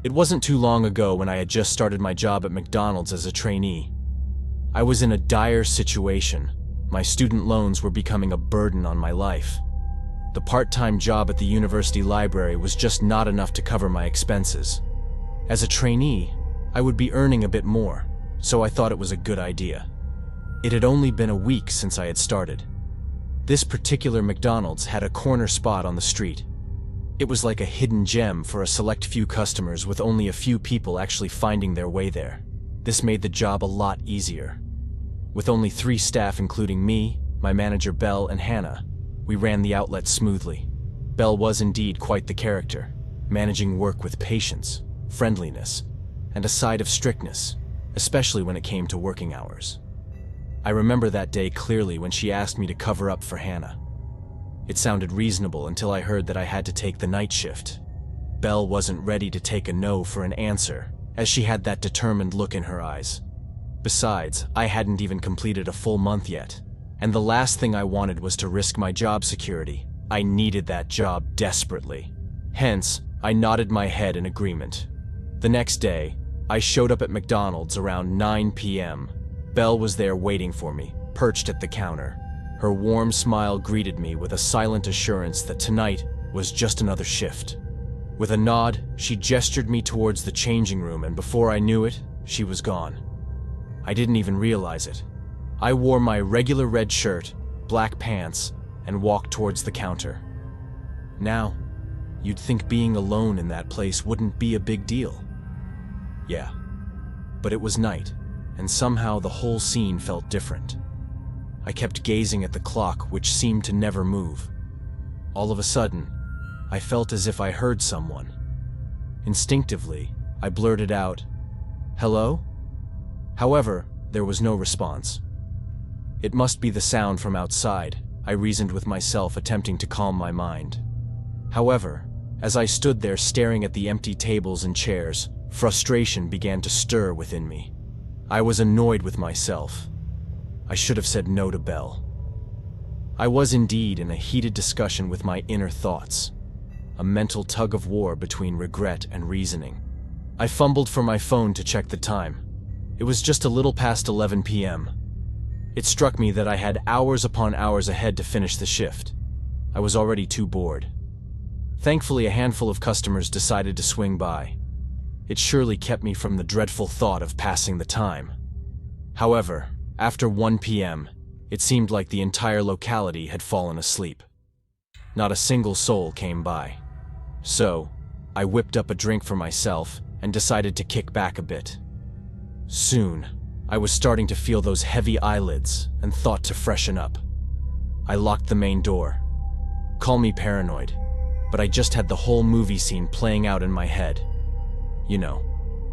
It wasn't too long ago when I had just started my job at McDonald's as a trainee. I was in a dire situation. My student loans were becoming a burden on my life. The part-time job at the university library was just not enough to cover my expenses. As a trainee, I would be earning a bit more, so I thought it was a good idea. It had only been a week since I had started. This particular McDonald's had a corner spot on the street. It was like a hidden gem for a select few customers, with only a few people actually finding their way there. This made the job a lot easier. With only 3 staff, including me, my manager Belle, and Hannah, we ran the outlet smoothly. Belle was indeed quite the character, managing work with patience, friendliness, and a side of strictness, especially when it came to working hours. I remember that day clearly when she asked me to cover up for Hannah. It sounded reasonable until I heard that I had to take the night shift. Belle wasn't ready to take a no for an answer, as she had that determined look in her eyes. Besides, I hadn't even completed a full month yet, and the last thing I wanted was to risk my job security. I needed that job desperately. Hence, I nodded my head in agreement. The next day, I showed up at McDonald's around 9 p.m. Belle was there waiting for me, perched at the counter. Her warm smile greeted me with a silent assurance that tonight was just another shift. With a nod, she gestured me towards the changing room, and before I knew it, she was gone. I didn't even realize it. I wore my regular red shirt, black pants, and walked towards the counter. Now, you'd think being alone in that place wouldn't be a big deal. Yeah, but it was night, and somehow the whole scene felt different. I kept gazing at the clock, which seemed to never move. All of a sudden, I felt as if I heard someone. Instinctively, I blurted out, "Hello?" However, there was no response. It must be the sound from outside, I reasoned with myself, attempting to calm my mind. However, as I stood there staring at the empty tables and chairs, frustration began to stir within me. I was annoyed with myself. I should have said no to Belle. I was indeed in a heated discussion with my inner thoughts, a mental tug-of-war between regret and reasoning. I fumbled for my phone to check the time. It was just a little past 11 p.m. It struck me that I had hours upon hours ahead to finish the shift. I was already too bored. Thankfully, a handful of customers decided to swing by. It surely kept me from the dreadful thought of passing the time. However, after 1 p.m., it seemed like the entire locality had fallen asleep. Not a single soul came by. So, I whipped up a drink for myself and decided to kick back a bit. Soon, I was starting to feel those heavy eyelids and thought to freshen up. I locked the main door. Call me paranoid, but I just had the whole movie scene playing out in my head. You know,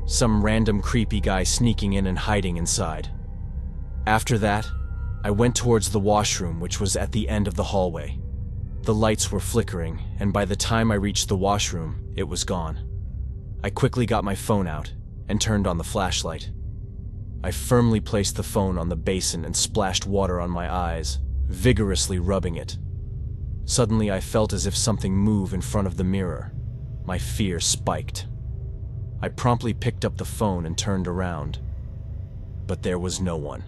some random creepy guy sneaking in and hiding inside. After that, I went towards the washroom, which was at the end of the hallway. The lights were flickering, and by the time I reached the washroom, it was gone. I quickly got my phone out and turned on the flashlight. I firmly placed the phone on the basin and splashed water on my eyes, vigorously rubbing it. Suddenly, I felt as if something moved in front of the mirror. My fear spiked. I promptly picked up the phone and turned around, but there was no one.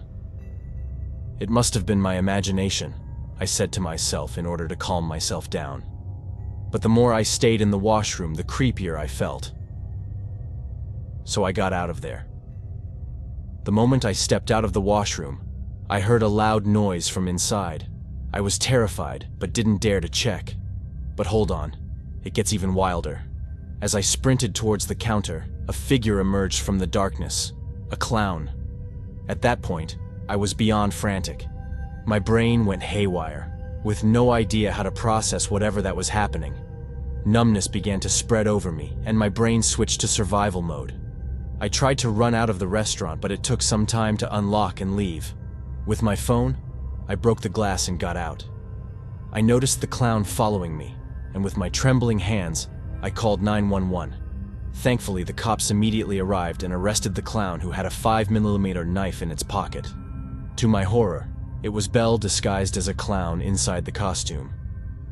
It must have been my imagination, I said to myself in order to calm myself down. But the more I stayed in the washroom, the creepier I felt. So I got out of there. The moment I stepped out of the washroom, I heard a loud noise from inside. I was terrified, but didn't dare to check. But hold on, it gets even wilder. As I sprinted towards the counter, a figure emerged from the darkness, a clown. At that point, I was beyond frantic. My brain went haywire, with no idea how to process whatever that was happening. Numbness began to spread over me, and my brain switched to survival mode. I tried to run out of the restaurant, but it took some time to unlock and leave. With my phone, I broke the glass and got out. I noticed the clown following me, and with my trembling hands, I called 911. Thankfully, the cops immediately arrived and arrested the clown, who had a 5mm knife in its pocket. To my horror, it was Belle disguised as a clown inside the costume.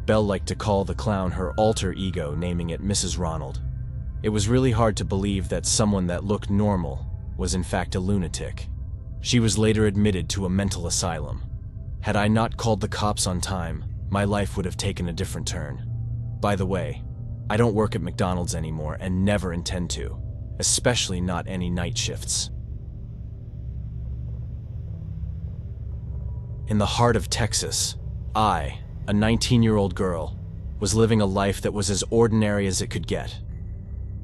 Belle liked to call the clown her alter ego, naming it Mrs. Ronald. It was really hard to believe that someone that looked normal was in fact a lunatic. She was later admitted to a mental asylum. Had I not called the cops on time, my life would have taken a different turn. By the way, I don't work at McDonald's anymore and never intend to, especially not any night shifts. In the heart of Texas, I, a 19-year-old girl, was living a life that was as ordinary as it could get.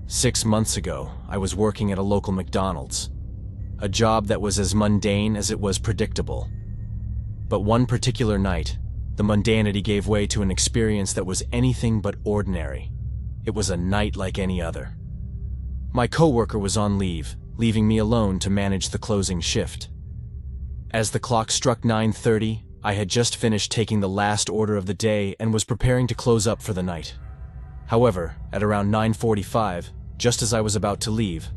6 months ago, I was working at a local McDonald's, a job that was as mundane as it was predictable. But one particular night, the mundanity gave way to an experience that was anything but ordinary. It was a night like any other. My coworker was on leave, leaving me alone to manage the closing shift. As the clock struck 9:30, I had just finished taking the last order of the day and was preparing to close up for the night. However, at around 9:45, just as I was about to leave,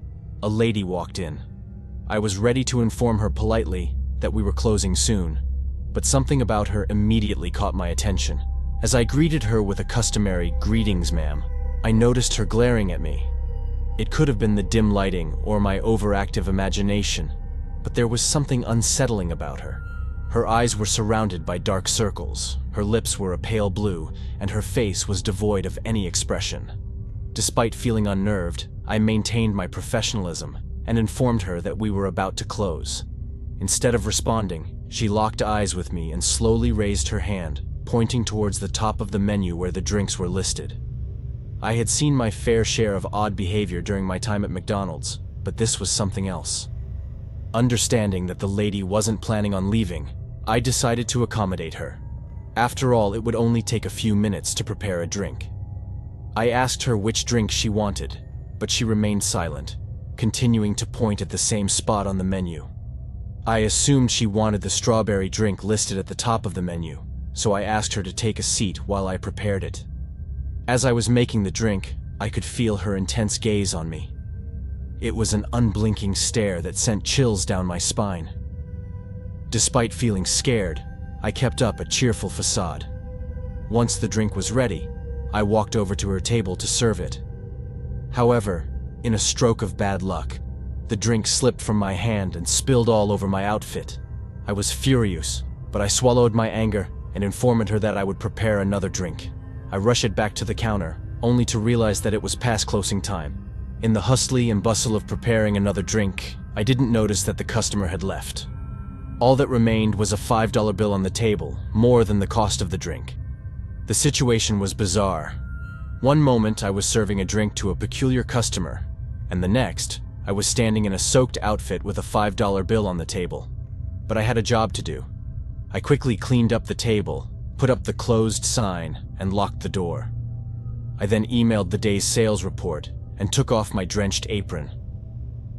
a lady walked in. I was ready to inform her politely that we were closing soon, but something about her immediately caught my attention. As I greeted her with a customary "Greetings, ma'am," I noticed her glaring at me. It could have been the dim lighting or my overactive imagination, but there was something unsettling about her. Her eyes were surrounded by dark circles, her lips were a pale blue, and her face was devoid of any expression. Despite feeling unnerved, I maintained my professionalism and informed her that we were about to close. Instead of responding, she locked eyes with me and slowly raised her hand, pointing towards the top of the menu where the drinks were listed. I had seen my fair share of odd behavior during my time at McDonald's, but this was something else. Understanding that the lady wasn't planning on leaving, I decided to accommodate her. After all, it would only take a few minutes to prepare a drink. I asked her which drink she wanted, but she remained silent, continuing to point at the same spot on the menu. I assumed she wanted the strawberry drink listed at the top of the menu, so I asked her to take a seat while I prepared it. As I was making the drink, I could feel her intense gaze on me. It was an unblinking stare that sent chills down my spine. Despite feeling scared, I kept up a cheerful facade. Once the drink was ready, I walked over to her table to serve it. However, in a stroke of bad luck, the drink slipped from my hand and spilled all over my outfit. I was furious, but I swallowed my anger and informed her that I would prepare another drink. I rushed it back to the counter, only to realize that it was past closing time. In the hustle and bustle of preparing another drink, I didn't notice that the customer had left. All that remained was a $5 bill on the table, more than the cost of the drink. The situation was bizarre. One moment I was serving a drink to a peculiar customer, and the next, I was standing in a soaked outfit with a $5 bill on the table. But I had a job to do. I quickly cleaned up the table, put up the closed sign, and locked the door. I then emailed the day's sales report and took off my drenched apron.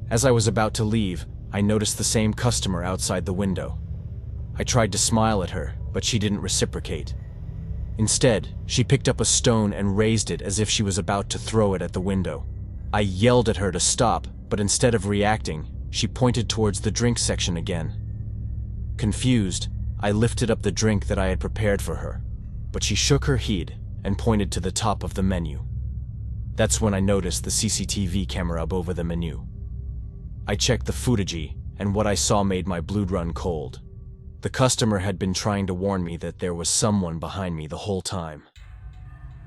As I was about to leave, I noticed the same customer outside the window. I tried to smile at her, but she didn't reciprocate. Instead, she picked up a stone and raised it as if she was about to throw it at the window. I yelled at her to stop, but instead of reacting, she pointed towards the drink section again. Confused, I lifted up the drink that I had prepared for her, but she shook her head and pointed to the top of the menu. That's when I noticed the CCTV camera over the menu. I checked the footage, and what I saw made my blood run cold. The customer had been trying to warn me that there was someone behind me the whole time.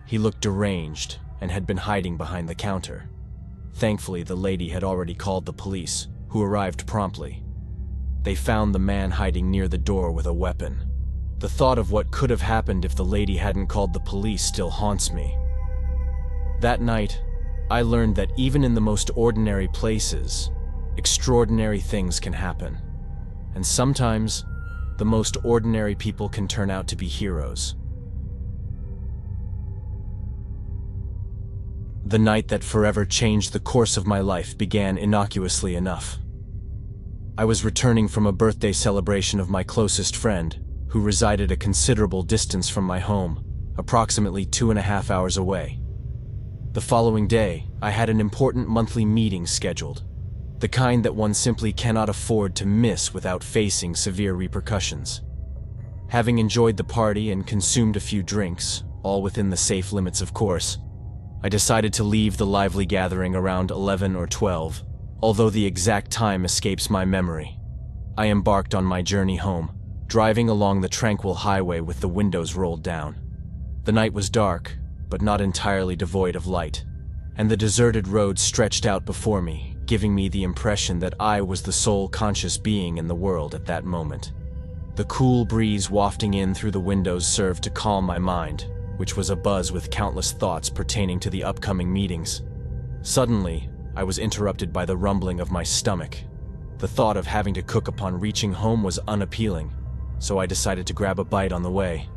He looked deranged and had been hiding behind the counter. Thankfully, the lady had already called the police, who arrived promptly. They found the man hiding near the door with a weapon. The thought of what could have happened if the lady hadn't called the police still haunts me. That night, I learned that even in the most ordinary places, extraordinary things can happen. And sometimes, the most ordinary people can turn out to be heroes. The night that forever changed the course of my life began innocuously enough. I was returning from a birthday celebration of my closest friend, who resided a considerable distance from my home, approximately 2.5 hours away. The following day, I had an important monthly meeting scheduled, the kind that one simply cannot afford to miss without facing severe repercussions. Having enjoyed the party and consumed a few drinks, all within the safe limits of course, I decided to leave the lively gathering around 11 or 12, although the exact time escapes my memory. I embarked on my journey home, driving along the tranquil highway with the windows rolled down. The night was dark, but not entirely devoid of light, and the deserted road stretched out before me, giving me the impression that I was the sole conscious being in the world at that moment. The cool breeze wafting in through the windows served to calm my mind, which was abuzz with countless thoughts pertaining to the upcoming meetings. Suddenly, I was interrupted by the rumbling of my stomach. The thought of having to cook upon reaching home was unappealing, so I decided to grab a bite on the way.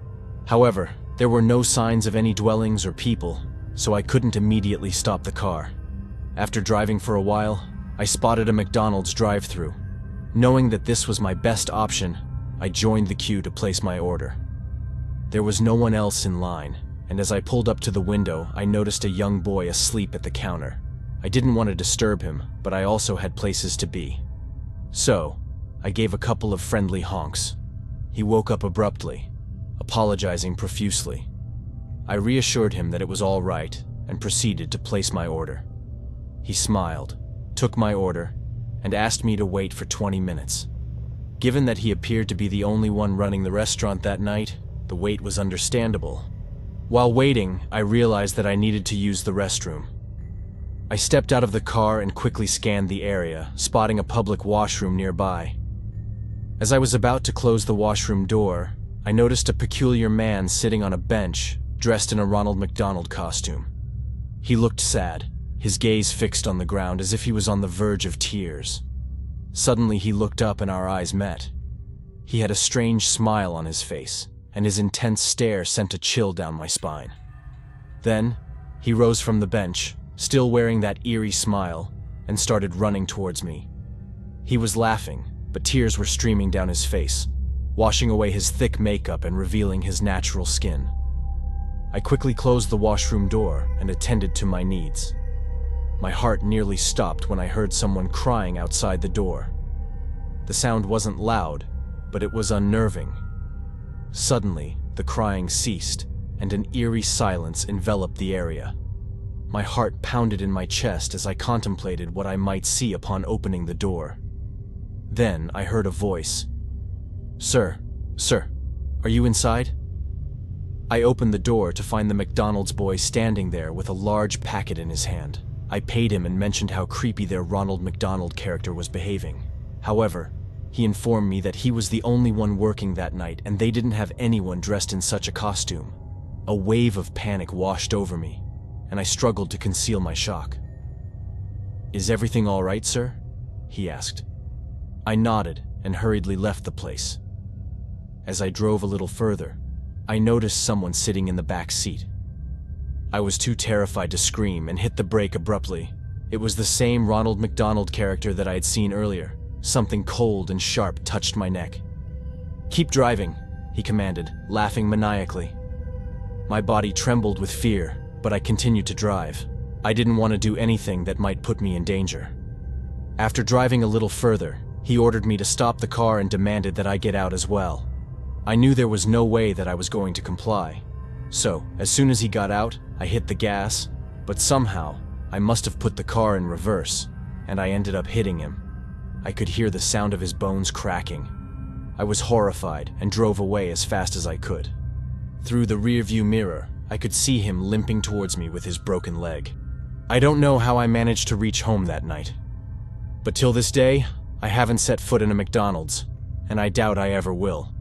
However, there were no signs of any dwellings or people, so I couldn't immediately stop the car. After driving for a while, I spotted a McDonald's drive-thru. Knowing that this was my best option, I joined the queue to place my order. There was no one else in line, and as I pulled up to the window, I noticed a young boy asleep at the counter. I didn't want to disturb him, but I also had places to be. So, I gave a couple of friendly honks. He woke up abruptly, apologizing profusely. I reassured him that it was all right and proceeded to place my order. He smiled, took my order, and asked me to wait for 20 minutes. Given that he appeared to be the only one running the restaurant that night, the wait was understandable. While waiting, I realized that I needed to use the restroom. I stepped out of the car and quickly scanned the area, spotting a public washroom nearby. As I was about to close the washroom door, I noticed a peculiar man sitting on a bench, dressed in a Ronald McDonald costume. He looked sad, his gaze fixed on the ground as if he was on the verge of tears. Suddenly he looked up and our eyes met. He had a strange smile on his face, and his intense stare sent a chill down my spine. Then, he rose from the bench, still wearing that eerie smile, and started running towards me. He was laughing, but tears were streaming down his face, washing away his thick makeup and revealing his natural skin. I quickly closed the washroom door and attended to my needs. My heart nearly stopped when I heard someone crying outside the door. The sound wasn't loud, but it was unnerving. Suddenly, the crying ceased, and an eerie silence enveloped the area. My heart pounded in my chest as I contemplated what I might see upon opening the door. Then I heard a voice. Sir, are you inside?" I opened the door to find the McDonald's boy standing there with a large packet in his hand. I paid him and mentioned how creepy their Ronald McDonald character was behaving. However, he informed me that he was the only one working that night and they didn't have anyone dressed in such a costume. A wave of panic washed over me, and I struggled to conceal my shock. "Is everything all right, sir?" he asked. I nodded and hurriedly left the place. As I drove a little further, I noticed someone sitting in the back seat. I was too terrified to scream and hit the brake abruptly. It was the same Ronald McDonald character that I had seen earlier. Something cold and sharp touched my neck. "Keep driving," he commanded, laughing maniacally. My body trembled with fear, but I continued to drive. I didn't want to do anything that might put me in danger. After driving a little further, he ordered me to stop the car and demanded that I get out as well. I knew there was no way that I was going to comply. So, as soon as he got out, I hit the gas, but somehow, I must have put the car in reverse, and I ended up hitting him. I could hear the sound of his bones cracking. I was horrified and drove away as fast as I could. Through the rearview mirror, I could see him limping towards me with his broken leg. I don't know how I managed to reach home that night. But till this day, I haven't set foot in a McDonald's, and I doubt I ever will.